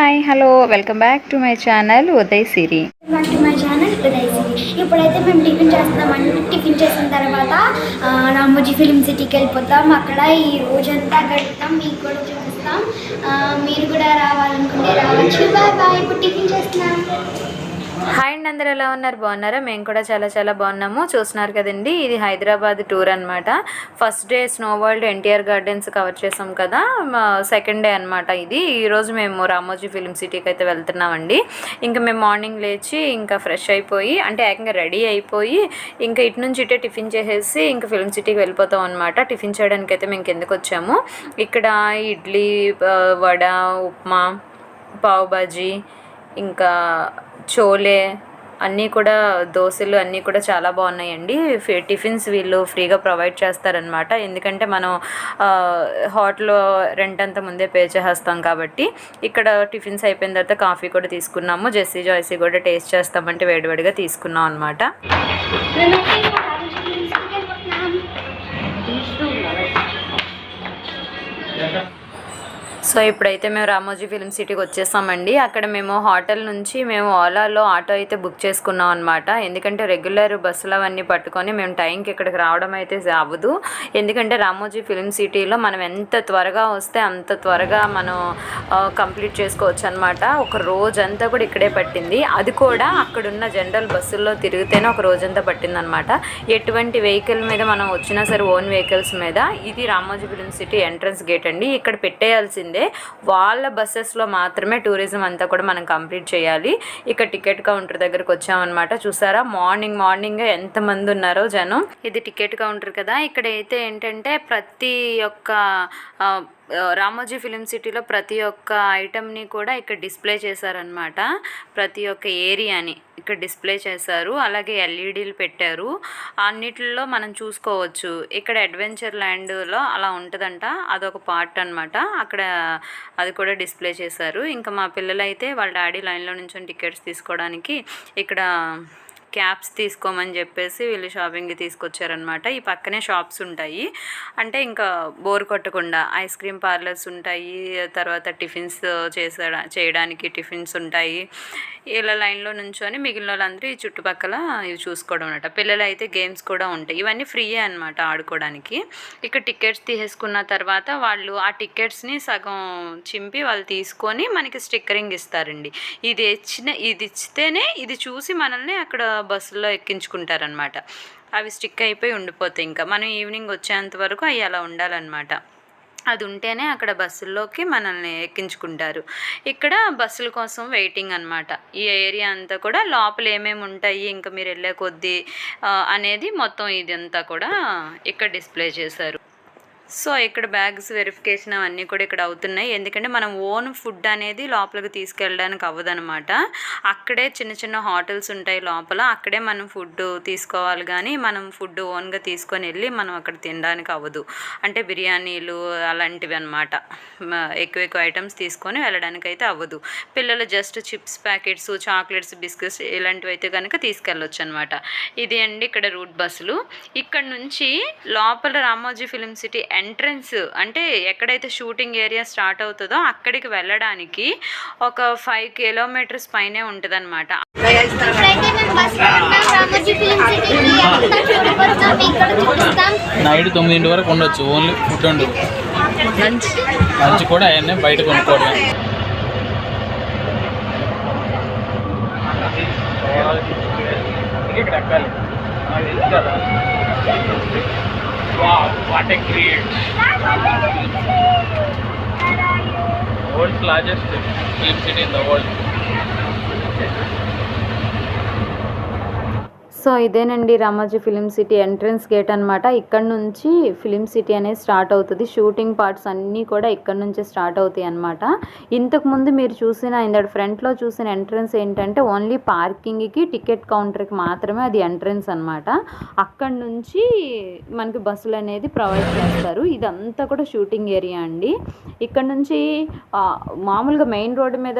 Hi hello welcome back to my channel Uday Siri. ఇప్పుడైతే మేము tiffin చేస్తున్నామండి. టిఫిన్ చేసిన తర్వాత రామోజీ ఫిలిం సిటీకి వెళ్ళిపోతాం. అక్కడ ఈ రోజంతా గడుపుతాం, మీకు కూడా చూపిస్తాం. మీరు కూడా రావాలనుకుంటే రావచ్చు. Bye bye. ఇప్పుడు టిఫిన్ చేస్తున్నాం. హాయ్ అండి, అందరు ఎలా ఉన్నారు? బాగున్నారా? మేము కూడా చాలా చాలా బాగున్నాము. చూస్తున్నారు కదండి, ఇది హైదరాబాద్ టూర్ అనమాట. First day snow world NTR gardens cover చేసాం కదా, సెకండ్ డే అనమాట ఇది. ఈరోజు మేము రామోజీ ఫిలిం సిటీకి అయితే వెళ్తున్నామండి. ఇంకా మేము మార్నింగ్ లేచి ఇంకా ఫ్రెష్ అయిపోయి, అంటే ఏకంగా రెడీ అయిపోయి ఇంకా ఇటు నుంచి ఇటే టిఫిన్ చేసేసి ఇంకా ఫిలిం సిటీకి వెళ్ళిపోతాం అనమాట. టిఫిన్ చేయడానికి అయితే మేము కిందకు వచ్చాము. ఇక్కడ ఇడ్లీ, వడ, ఉప్మా, పావ్ బాజీ, ఇంకా చోలే అన్నీ కూడా, దోశలు అన్నీ కూడా చాలా బాగున్నాయండి. టిఫిన్స్ వీళ్ళు ఫ్రీగా ప్రొవైడ్ చేస్తారనమాట. ఎందుకంటే మనం హోటల్ రెంట్ అంతా ముందే పే చేస్తాం కాబట్టి. ఇక్కడ టిఫిన్స్ అయిపోయిన తర్వాత కాఫీ కూడా తీసుకున్నాము. జెస్సీ జాయ్సీ కూడా టేస్ట్ చేస్తామంటే వేడివేడిగా తీసుకున్నాం అనమాట. సో ఇప్పుడైతే మేము రామోజీ ఫిలిం సిటీకి వచ్చేసామండి. అక్కడ మేము హోటల్ నుంచి మేము ఓలాలో ఆటో అయితే బుక్ చేసుకున్నాం అనమాట. ఎందుకంటే రెగ్యులర్ బస్సులు అవన్నీ పట్టుకొని మేము టైంకి ఇక్కడికి రావడం అయితే అవ్వదు. ఎందుకంటే రామోజీ ఫిలిం సిటీలో మనం ఎంత త్వరగా వస్తే అంత త్వరగా మనం కంప్లీట్ చేసుకోవచ్చు అనమాట. ఒక రోజంతా కూడా ఇక్కడే పట్టింది. అది కూడా అక్కడున్న జనరల్ బస్సుల్లో తిరిగితేనే ఒక రోజంతా పట్టిందనమాట. ఎటువంటి వెహికల్ మీద మనం వచ్చినా సరే, ఓన్ వెహికల్స్ మీద. ఇది Ramoji film city entrance gate అండి. ఇక్కడ పెట్టేయాల్సింది వాళ్ళ బస్సెస్లో మాత్రమే టూరిజం అంతా కూడా మనం కంప్లీట్ చేయాలి. ఇక టికెట్ కౌంటర్ దగ్గరకు వచ్చామన్నమాట. చూసారా, మార్నింగ్ ఎంతమంది ఉన్నారో జనం. ఇది టికెట్ కౌంటర్ కదా. ఇక్కడ అయితే ఏంటంటే ప్రతి ఒక్క రామోజీ ఫిలిం సిటీలో ప్రతి ఒక్క ఐటమ్ని కూడా ఇక్కడ డిస్ప్లే చేశారనమాట. ప్రతి ఒక్క ఏరియాని ఇక్కడ డిస్ప్లే చేశారు. అలాగే ఎల్ఈడీలు పెట్టారు. అన్నిటిలో మనం చూసుకోవచ్చు. ఇక్కడ అడ్వెంచర్ ల్యాండ్లో అలా ఉంటుందంట, అదొక పార్ట్ అనమాట. అక్కడ అది కూడా డిస్ప్లే చేశారు. ఇంకా మా పిల్లలైతే వాళ్ళ డాడీ లైన్లో నుంచి టికెట్స్ తీసుకోవడానికి ఇక్కడ క్యాప్స్ తీసుకోమని చెప్పేసి వీళ్ళు షాపింగ్కి తీసుకొచ్చారనమాట. ఈ పక్కనే షాప్స్ ఉంటాయి. అంటే ఇంకా బోర్ కొట్టకుండా ఐస్ క్రీమ్ పార్లర్స్ ఉంటాయి. తర్వాత టిఫిన్స్ చేయడానికి టిఫిన్స్ ఉంటాయి. ఇలా లైన్లో నుంచొని మిగిలిన వాళ్ళందరూ ఈ చుట్టుపక్కల ఇవి చూసుకోవడం అనమాట. పిల్లలు అయితే గేమ్స్ కూడా ఉంటాయి. ఇవన్నీ ఫ్రీయే అనమాట ఆడుకోవడానికి. ఇక్కడ టికెట్స్ తీసేసుకున్న తర్వాత వాళ్ళు ఆ టికెట్స్ని సగం చింపి వాళ్ళు తీసుకొని మనకి స్టిక్కరింగ్ ఇస్తారండి. ఇది ఇస్తేనే ఇది చూసి మనల్ని అక్కడ బస్సులో ఎక్కించుకుంటారనమాట. అవి స్టిక్ అయిపోయి ఉండిపోతాయి. ఇంకా మనం ఈవినింగ్ వచ్చేంత వరకు అవి అలా ఉండాలన్నమాట. అది ఉంటేనే అక్కడ బస్సుల్లోకి మనల్ని ఎక్కించుకుంటారు. ఇక్కడ బస్సుల కోసం వెయిటింగ్ అనమాట. ఈ ఏరియా అంతా కూడా లోపల ఏమేమి ఉంటాయి, ఇంకా మీరు వెళ్ళే కొద్దీ అనేది మొత్తం ఇదంతా కూడా ఇక్కడ డిస్ప్లే చేశారు. సో ఇక్కడ బ్యాగ్స్ వెరిఫికేషన్ అవన్నీ కూడా ఇక్కడ అవుతున్నాయి. ఎందుకంటే మనం ఓన్ ఫుడ్ అనేది లోపలికి తీసుకెళ్ళడానికి అవ్వదనమాట. అక్కడే చిన్న చిన్న హోటల్స్ ఉంటాయి లోపల, అక్కడే మనం ఫుడ్ తీసుకోవాలి. కానీ మనం ఫుడ్ ఓన్గా తీసుకొని వెళ్ళి మనం అక్కడ తినడానికి అవ్వదు. అంటే బిర్యానీలు అలాంటివి అనమాట. ఎక్కువ ఐటమ్స్ తీసుకొని వెళ్ళడానికి అయితే అవ్వదు. పిల్లలు just chips packets, chocolates, biscuits ఇలాంటివి అయితే కనుక తీసుకెళ్ళొచ్చు అనమాట. ఇది అండి ఇక్కడ రూట్ బస్సులు. ఇక్కడ నుంచి లోపల రామోజీ ఫిలిం సిటీ ఎంట్రన్స్, అంటే ఎక్కడైతే షూటింగ్ ఏరియా స్టార్ట్ అవుతుందో అక్కడికి వెళ్ళడానికి ఒక 5 కిలోమీటర్స్ పైనే ఉంటుంది అనమాట. నైట్ 9 వరకు ఉండొచ్చు. ఓన్లీ ఫుడ్ ఉండదు. లంచ్ కూడా అవన్నీ బయట కొనుక్కోవడం. Wow, what a great! World's largest film city in the world. So ఇదేనండి Ramoji film city entrance gate అనమాట. ఇక్కడ నుంచి ఫిలిం సిటీ అనేది స్టార్ట్ అవుతుంది. షూటింగ్ పార్ట్స్ అన్నీ కూడా ఇక్కడ నుంచే స్టార్ట్ అవుతాయి అనమాట. ఇంతకుముందు మీరు చూసిన ఇందటి ఫ్రంట్లో చూసిన ఎంట్రన్స్ ఏంటంటే ఓన్లీ పార్కింగ్కి, టికెట్ కౌంటర్కి మాత్రమే అది ఎంట్రన్స్ అనమాట. అక్కడ నుంచి మనకి బస్సులు అనేది ప్రొవైడ్ చేస్తారు. ఇదంతా కూడా షూటింగ్ ఏరియా అండి. ఇక్కడ నుంచి మామూలుగా మెయిన్ రోడ్డు మీద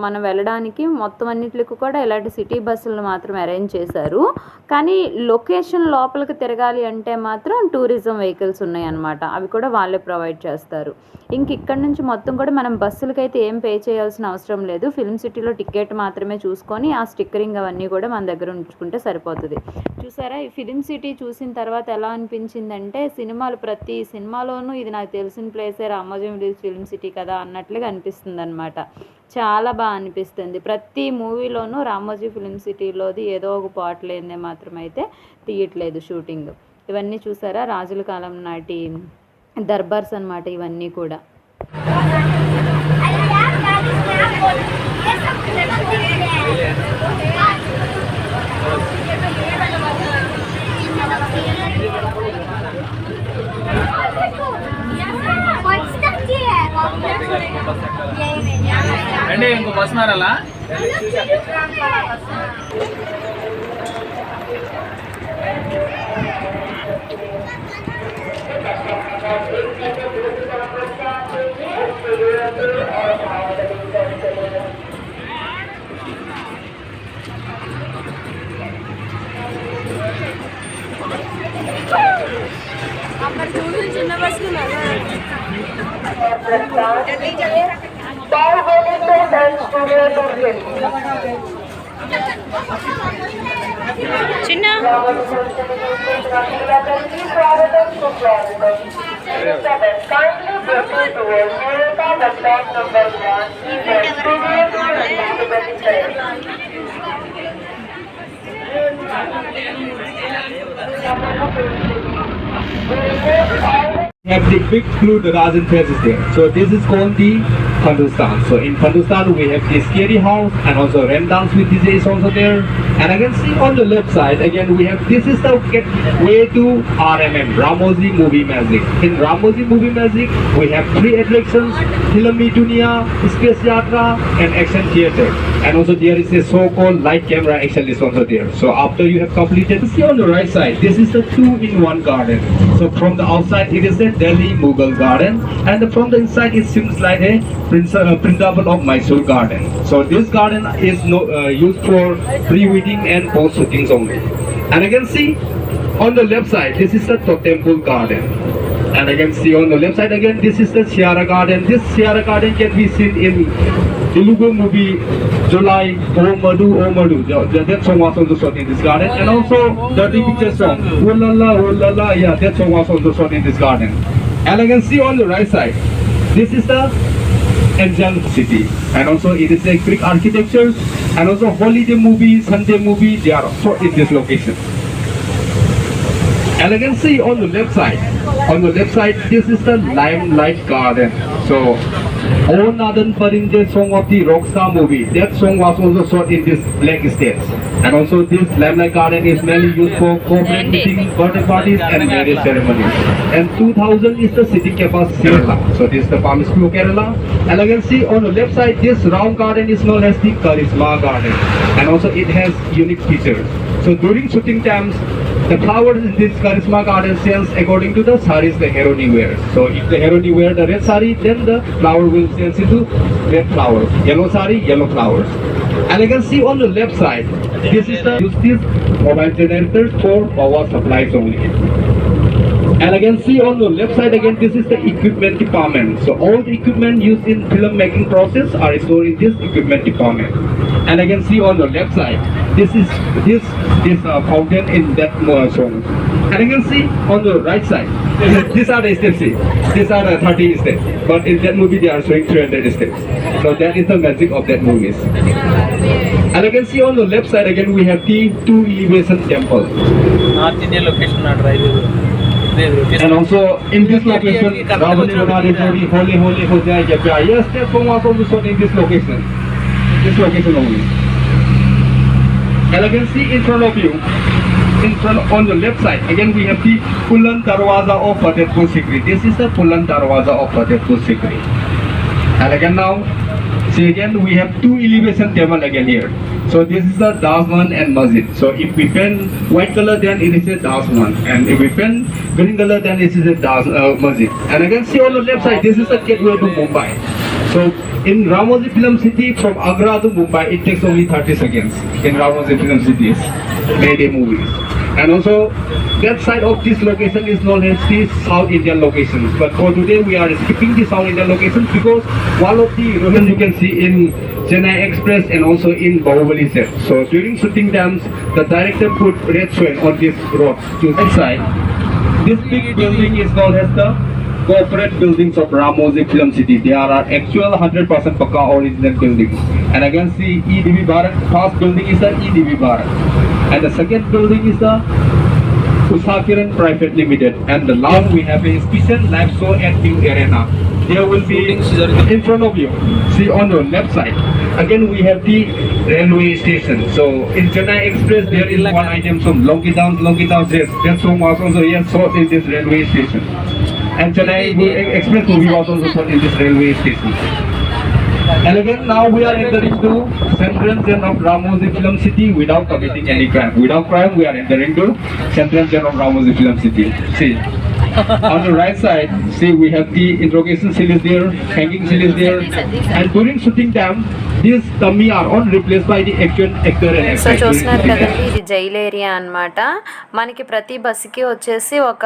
మనం వెళ్ళడానికి మొత్తం అన్నిటికి కూడా ఇలాంటి సిటీ బస్సులను మాత్రం అరేంజ్ చేశారు. కానీ లొకేషన్ లోపలికి తిరగాలి అంటే మాత్రం టూరిజం వెహికల్స్ ఉన్నాయి అన్నమాట. అవి కూడా వాళ్ళే ప్రొవైడ్ చేస్తారు. ఇంక ఇక్కడ నుంచి మొత్తం కూడా మనం బస్సులకైతే ఏం పే చేయాల్సిన అవసరం లేదు. ఫిల్మ్ సిటీలో టికెట్ మాత్రమే చూసుకొని ఆ స్టిక్కరింగ్ అవన్నీ కూడా మన దగ్గర ఉంచుకుంటే సరిపోతుంది. చూసారా, ఈ ఫిలిం సిటీ చూసిన తర్వాత ఎలా అనిపించిందంటే ప్రతి సినిమాలోనూ ఇది నాకు తెలిసిన ప్లేసే రామోజీ ఫిలిం సిటీ కదా అన్నట్లుగా అనిపిస్తుంది అనమాట. చాలా బాగా అనిపిస్తుంది. ప్రతి మూవీలోనూ రామోజీ ఫిలిం సిటీలోది ఏదో ఒక పాట లేనిదే మాత్రం అయితే తీయట్లేదు షూటింగ్. ఇవన్నీ చూసారా, రాజుల కాలం నాటి దర్బార్స్ అన్నమాట ఇవన్నీ కూడా. అంటే ఇంకో బస్ మారాలా? చిన్న బస్సు చిన్న We have the big flute that Rajan Press is there. So this is called the Pandustan. So in Pandustan we have the scary house and also Ren dance with DJ is also there. And I can see on the left side again we have, this is the way to RMM, Ramosi Movie Magic. In Ramosi Movie Magic we have 3 attractions, Filmi Dunia, Space Yatra and Action Theatre. And also there is a so-called light camera action is also there. So after you have completed, see on the right side, this is the 2-in-1 garden. So from the outside it is the Delhi Mughal garden, and from the inside it seems like a Vrindavan of Mysore garden. So this garden is used for pre-wedding and post-shootings only. And I can see on the left side, this is the Temple garden. And I can see on the left side again, this is the Sierra garden. This Sierra garden can be seen in Telugu movie July, Oh Madhu, Oh Madhu. That song was also shot in this garden. And also the picture song, Oh La La, Oh La La, yeah, that song was also shot in this garden. And I can see on the right side, this is the Angel City. And also it is a Greek architecture. And also holiday movie, Sunday movie, they are shot in this location. And I can see on the left side, this is the Limelight Garden. So, O Nadan Parinje song of the Rockstar movie, that song was also shot in this Black Estates. And also this Limelight Garden is mainly used for corporate meetings, birthday parties and marriage ceremonies. And 2000 is the city capacity Kerala. So this is the Palm School Kerala. And I can see on the left side, this round garden is known as the Karisma Garden. And also it has unique features. So during shooting times, the flowers in this Karisma garden sells according to the saris the heroine wears. So if the heroine wear the red sari, then the flower will sells into red flowers. Yellow sari, yellow flowers. And I can see on the left side, this is the use this mobile generators for power supplies only. And I can see on the left side again, this is the equipment department. So all the equipment used in film making process are stored in this equipment department. And I can see on the left side, this is this fountain in that song. And I can see on the right side, these are the steps. These are the 30 steps. But in that movie, they are showing 300 steps. So that is the magic of that movies. And I can see on the left side again, we have the 2 elevation temple. North Indian location అన్నారు And also in this location, Ravani Vanari Jodi, Holy Holy Hosea Yapya. Yes, that song was also shot in this location. This location only. And I can see in front of you, on the left side, again we have the Pulan Darwaza of Fatehpur Sikri. This is the Pulan Darwaza of Fatehpur Sikri. And again now, see again we have 2 elevation table again here. So this is the Dasman and Masjid. So if we paint white color, then it is a Dasman, and if we paint green color, then it is a Masjid. And again see on the left side, this is the gateway to Mumbai. So in Ramoji Film City from Agra to Mumbai, it takes only 30 seconds in Ramoji Film City's Mayday movies. And also that side of this location is known as the South Indian locations. But for today we are skipping the South Indian locations because one of the locations you can see in Chennai Express and also in Bahubali set. So during shooting times, the director put red soil on this road to the side. This big building is known as the corporate buildings of Ramoji Film City. They are actual 100% Pakka original buildings. And again see EDB Bharat. First building is the EDB Bharat. And the second building is the Usakiran Private Limited. And the last we have a special live show at New Arena. There will be in front of you. See on your left side. Again we have the railway station. So in Chennai Express there is one item from Longi Down, yes. That song was also here shot in this railway station. And Chennai Express movie was also shot in this railway station. And again now we are entering to central zone of Ramoji Film City without committing any crime. Without crime we are entering to central zone of Ramoji Film City. See. On the right side, see we have the interrogation cell is there, hanging cell is there, and during shooting time, these dummy are all replaced by the actual actor and actress. So చూస్తున్నారు కదండి, ఇది jail area అన్నమాట. మనకి ప్రతి బస్సుకి వచ్చేసి ఒక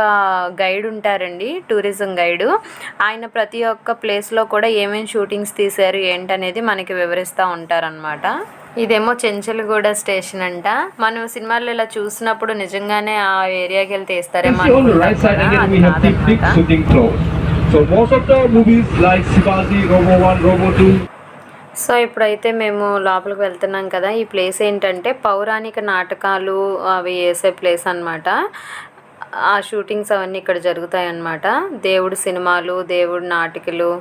guide ఉంటారండి, టూరిజం గైడ్. ఆయన ప్రతి ఒక్క ప్లేస్లో కూడా ఏమేమి షూటింగ్స్ తీశారు ఏంటనేది మనకి వివరిస్తూ ఉంటారనమాట. ఇదేమో చెంచల్గూడ స్టేషన్ అంట. మనం సినిమాల్లో ఇలా చూసినప్పుడు నిజంగానే ఆ ఏరియాకి వెళ్తే తీస్తారేమో. సో ఇప్పుడైతే మేము లోపలికి వెళ్తున్నాం కదా. ఈ ప్లేస్ ఏంటంటే పౌరాణిక నాటకాలు అవి వేసే ప్లేస్ అన్నమాట. ఆ షూటింగ్స్ అవన్నీ ఇక్కడ జరుగుతాయి అన్నమాట. దేవుడు సినిమాలు, దేవుడు నాటికలు,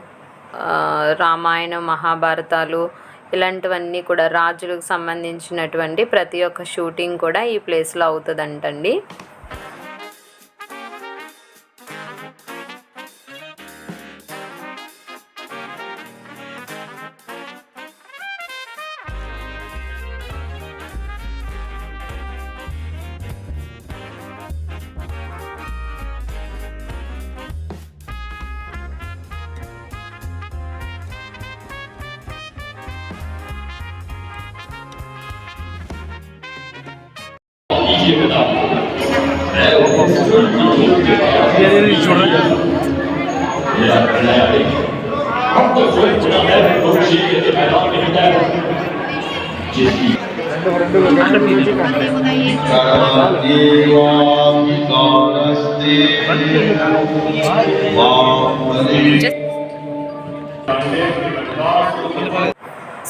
రామాయణం, మహాభారతాలు ఇలాంటివన్నీ కూడా రాజులకు సంబంధించినటువంటి ప్రతి ఒక్క షూటింగ్ కూడా ఈ ప్లేస్లో అవుతుందంటండి.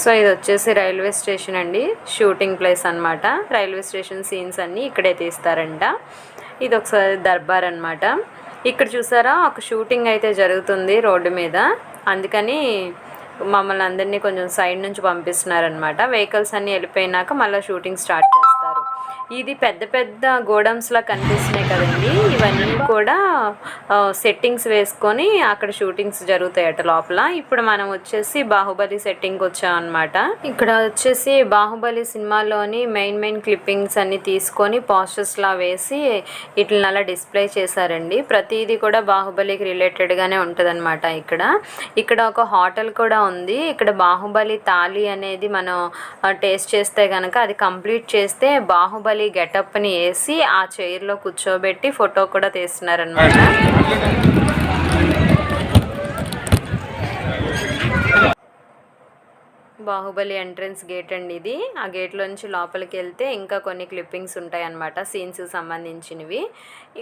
సో ఇది వచ్చేసి రైల్వే స్టేషన్ అండి, షూటింగ్ ప్లేస్ అన్నమాట. రైల్వే స్టేషన్ సీన్స్ అన్నీ ఇక్కడే తీస్తారంట. ఇది ఒకసారి దర్బార్ అన్నమాట. ఇక్కడ చూసారా ఒక షూటింగ్ అయితే జరుగుతుంది రోడ్డు మీద, అందుకని మమ్మల్ని అందరినీ కొంచెం సైడ్ నుంచి పంపిస్తున్నారనమాట. వెహికల్స్ అన్నీ వెళ్ళిపోయినాక మళ్ళీ షూటింగ్ స్టార్ట్ చేస్తారు. ఇది పెద్ద పెద్ద గోడౌన్స్లా కనిపిస్తున్నాయి కదండి, ఇవన్నీ కూడా సెట్టింగ్స్ వేసుకొని అక్కడ షూటింగ్స్ జరుగుతాయట లోపల. ఇప్పుడు మనం వచ్చేసి బాహుబలి సెట్టింగ్కి వచ్చామన్నమాట. ఇక్కడ వచ్చేసి బాహుబలి సినిమాలోని మెయిన్ క్లిప్పింగ్స్ అన్నీ తీసుకొని పోస్టర్స్లా వేసి వీటిని అలా డిస్ప్లే చేశారండి. ప్రతిదీ కూడా బాహుబలికి రిలేటెడ్గానే ఉంటుంది అనమాట. ఇక్కడ ఒక హోటల్ కూడా ఉంది. ఇక్కడ బాహుబలి థాలి అనేది మనం టేస్ట్ చేస్తే కనుక అది కంప్లీట్ చేస్తే బాహుబలి గెటప్ని వేసి ఆ చైర్లో కూర్చోబెట్టి ఫోటో కూడా తీస్తున్నారనమాట. బాహుబలి ఎంట్రన్స్ గేట్ అండి ఇది. ఆ గేట్లో నుంచి లోపలికి వెళ్తే ఇంకా కొన్ని క్లిప్పింగ్స్ ఉంటాయి అన్నమాట, సీన్స్ సంబంధించినవి.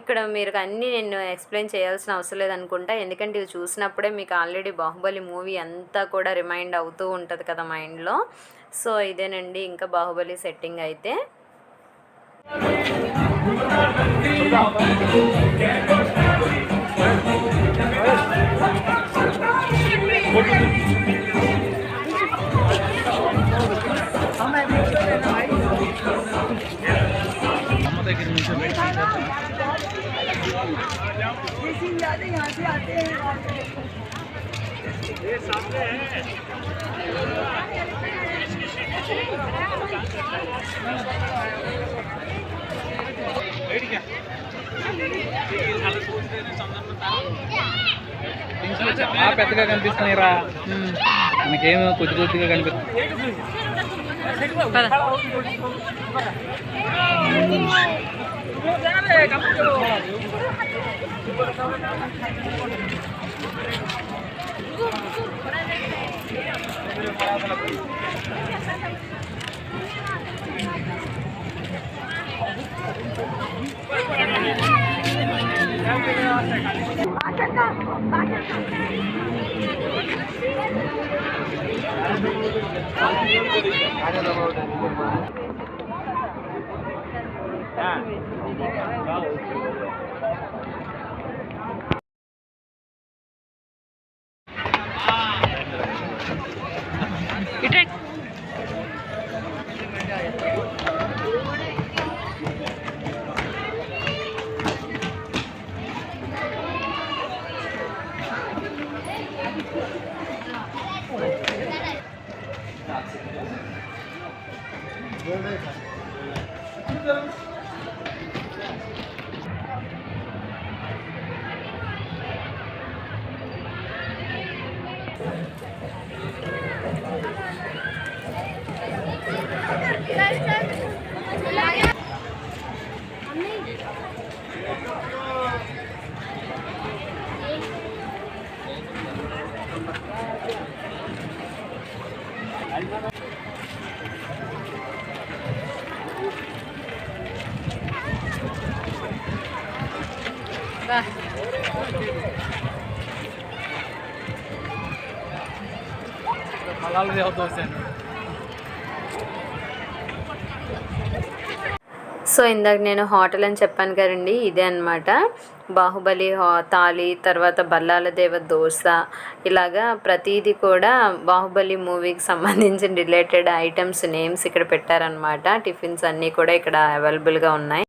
ఇక్కడ మీరు అన్నీ నేను ఎక్స్ప్లెయిన్ చేయాల్సిన అవసరం లేదనుకుంటా, ఎందుకంటే ఇది చూసినప్పుడే మీకు ఆల్రెడీ బాహుబలి మూవీ అంతా కూడా రిమైండ్ అవుతూ ఉంటుంది కదా మైండ్లో. సో ఇదేనండి ఇంకా బాహుబలి సెట్టింగ్ అయితే. పెద్దగా కనిపిస్తున్నాయిరా, మనకేమో కొద్ది కొద్దిగా కనిపిస్తుంది. సో ఇందాక నేను హోటల్ అని చెప్పాను కదండి, ఇదే అన్నమాట. బాహుబలి థాలి, తర్వాత బల్లాల దేవ దోశ, ఇలాగా ప్రతిదీ కూడా బాహుబలి మూవీకి సంబంధించిన రిలేటెడ్ ఐటమ్స్ నేమ్స్ ఇక్కడ పెట్టారనమాట. టిఫిన్స్ అన్నీ కూడా ఇక్కడ అవైలబుల్గా ఉన్నాయి.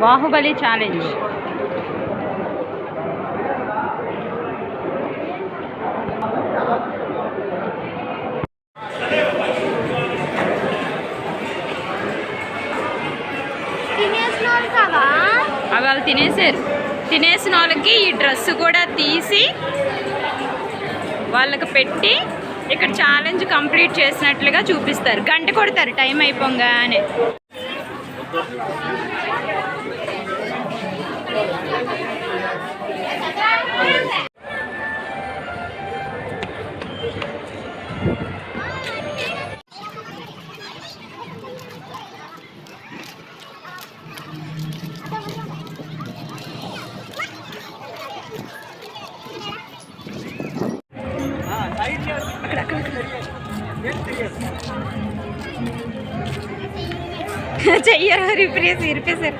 బాహుబలి ఛాలెంజ్. అవి వాళ్ళు తినేసారు. తినేసిన వాళ్ళకి ఈ డ్రెస్ కూడా తీసి వాళ్ళకి పెట్టి ఇక్కడ ఛాలెంజ్ కంప్లీట్ చేసినట్లుగా చూపిస్తారు. గంట కొడతారు టైం అయిపోగానే. చెయ్యరు, ఇరిపేశారు.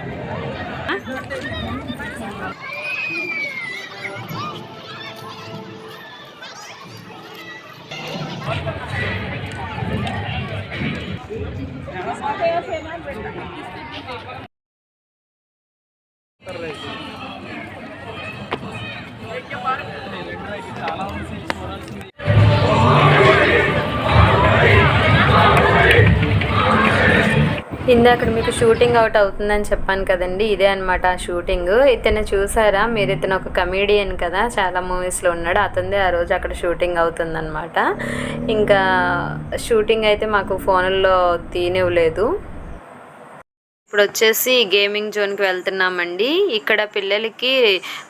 ఇందాక మీకు షూటింగ్ అవుట్ అవుతుందని చెప్పాను కదండి, ఇదే అనమాట ఆ షూటింగ్. ఇతను చూసారా మీరు, ఇతను ఒక కమీడియన్ కదా, చాలా మూవీస్లో ఉన్నాడు. అతనిదే ఆ రోజు అక్కడ షూటింగ్ అవుతుందన్నమాట. ఇంకా షూటింగ్ అయితే మాకు ఫోన్లో తీనివ్వలేదు. ఇప్పుడు వచ్చేసి గేమింగ్ జోన్కి వెళ్తున్నామండి. ఇక్కడ పిల్లలకి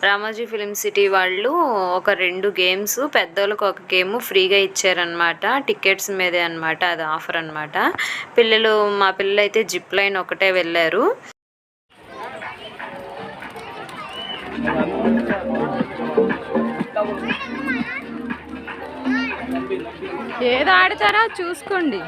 రామోజీ ఫిలిం సిటీ వాళ్ళు ఒక 2 గేమ్స్, పెద్దోళ్ళకి ఒక గేమ్ ఫ్రీగా ఇచ్చారనమాట. టికెట్స్ మీదే అనమాట, అది ఆఫర్ అనమాట. మా పిల్లలు అయితే జిప్ లైన్ ఒకటే వెళ్ళారు. ఏదో ఆడతారా చూసుకోండి.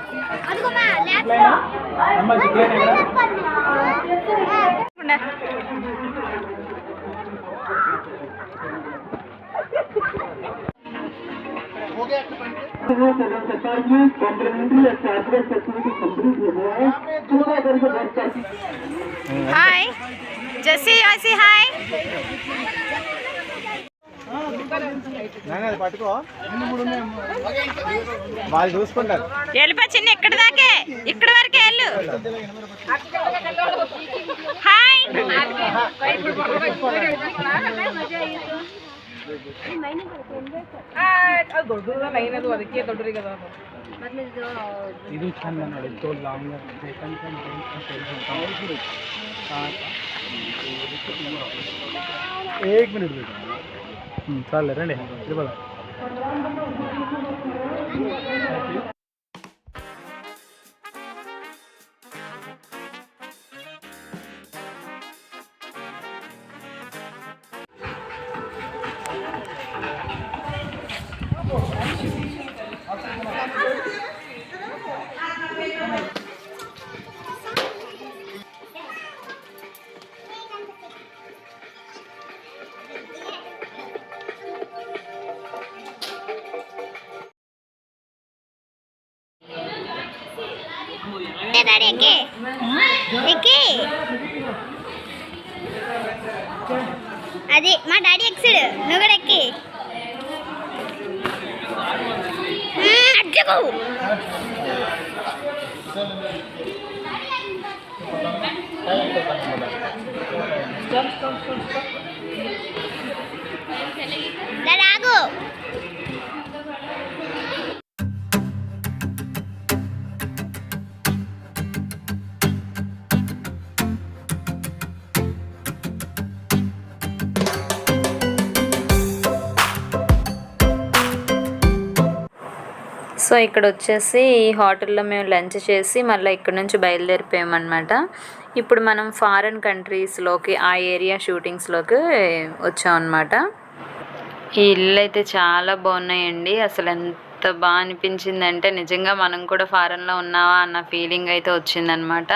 Hi Jessie, hi. వాళ్ళు చూసుకుంటారు. వెళ్ళిపో చిన్న, ఇక్కడ దాకే, ఇక్కడ వరకే వెళ్ళు. హాయ్. ಇದು ಚಂದ ನೋಡಿ ತೋಲ್ ಲಾಂಗ್ एक मिनिट चालेल రండి ఇది बघा. డాడీ ఎక్కి ఎక్కి అది మా డాడీ ఎక్సాడు, నువ్వు కూడా ఎక్కి అడ్డకు. డాడీ ఆగు. సో ఇక్కడ వచ్చేసి ఈ హోటల్లో మేము లంచ్ చేసి మళ్ళీ ఇక్కడ నుంచి బయలుదేరిపోయామన్నమాట. ఇప్పుడు మనం ఫారెన్ కంట్రీస్లోకి, ఆ ఏరియా షూటింగ్స్లోకి వచ్చామన్నమాట. ఈ ఇల్లు అయితే చాలా బాగున్నాయండి. అసలు ఎంత బాగా అనిపించిందంటే నిజంగా మనం కూడా ఫారెన్లో ఉన్నావా అన్న ఫీలింగ్ అయితే వచ్చిందనమాట.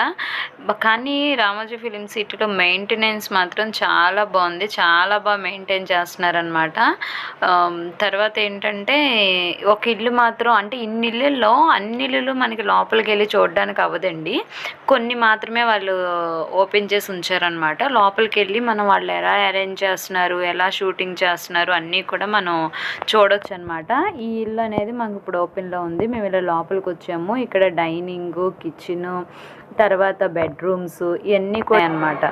కానీ రామోజీ ఫిలిం సిటీలో మెయింటెనెన్స్ మాత్రం చాలా బాగుంది, చాలా బాగా మెయింటైన్ చేస్తున్నారనమాట. తర్వాత ఏంటంటే ఒక ఇల్లు మాత్రం, అంటే ఇన్ని ఇళ్ళల్లో అన్ని ఇల్లులు మనకి లోపలికి వెళ్ళి చూడడానికి అవ్వదండి, కొన్ని మాత్రమే వాళ్ళు ఓపెన్ చేసి ఉంచారనమాట. లోపలికి వెళ్ళి మనం వాళ్ళు ఎలా అరేంజ్ చేస్తున్నారు, ఎలా షూటింగ్ చేస్తున్నారు అన్నీ కూడా మనం చూడొచ్చు అనమాట. ఈ ఇల్లు అనేది మాకు ఇప్పుడు ఓపెన్లో ఉంది. మేము ఇలా లోపలికి వచ్చాము. ఇక్కడ డైనింగ్, కిచెన్, తర్వాత బెడ్రూమ్స్ ఇవన్నీ కూడా అనమాట.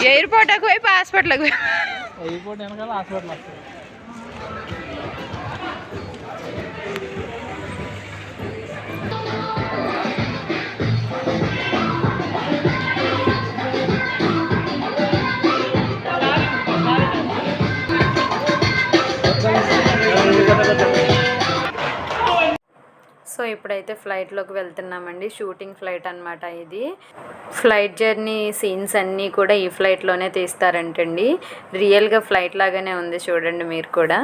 ఎయిర్పోర్ట్కి పోయి హాస్పిటల్కి పోయి ఎయిర్పోర్ట్ వెనకాల హాస్పిటల్ వస్తుంది. సో ఇప్పుడైతే ఫ్లైట్లోకి వెళ్తున్నామండి. షూటింగ్ ఫ్లైట్ అనమాట ఇది. ఫ్లైట్ జర్నీ సీన్స్ అన్నీ కూడా ఈ ఫ్లైట్లోనే తీస్తారంటండి. రియల్గా ఫ్లైట్ లాగానే ఉంది, చూడండి మీరు కూడా.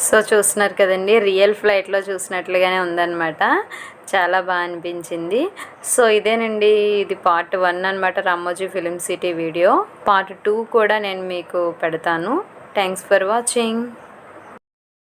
సో చూస్తున్నారు కదండి, రియల్ ఫ్లైట్లో చూసినట్లుగానే ఉందన్నమాట. చాలా బాగా అనిపించింది. సో ఇదేనండి, ఇది పార్ట్ 1 అనమాట Ramoji film city video. Part 2 కూడా నేను మీకు పెడతాను. Thanks for watching.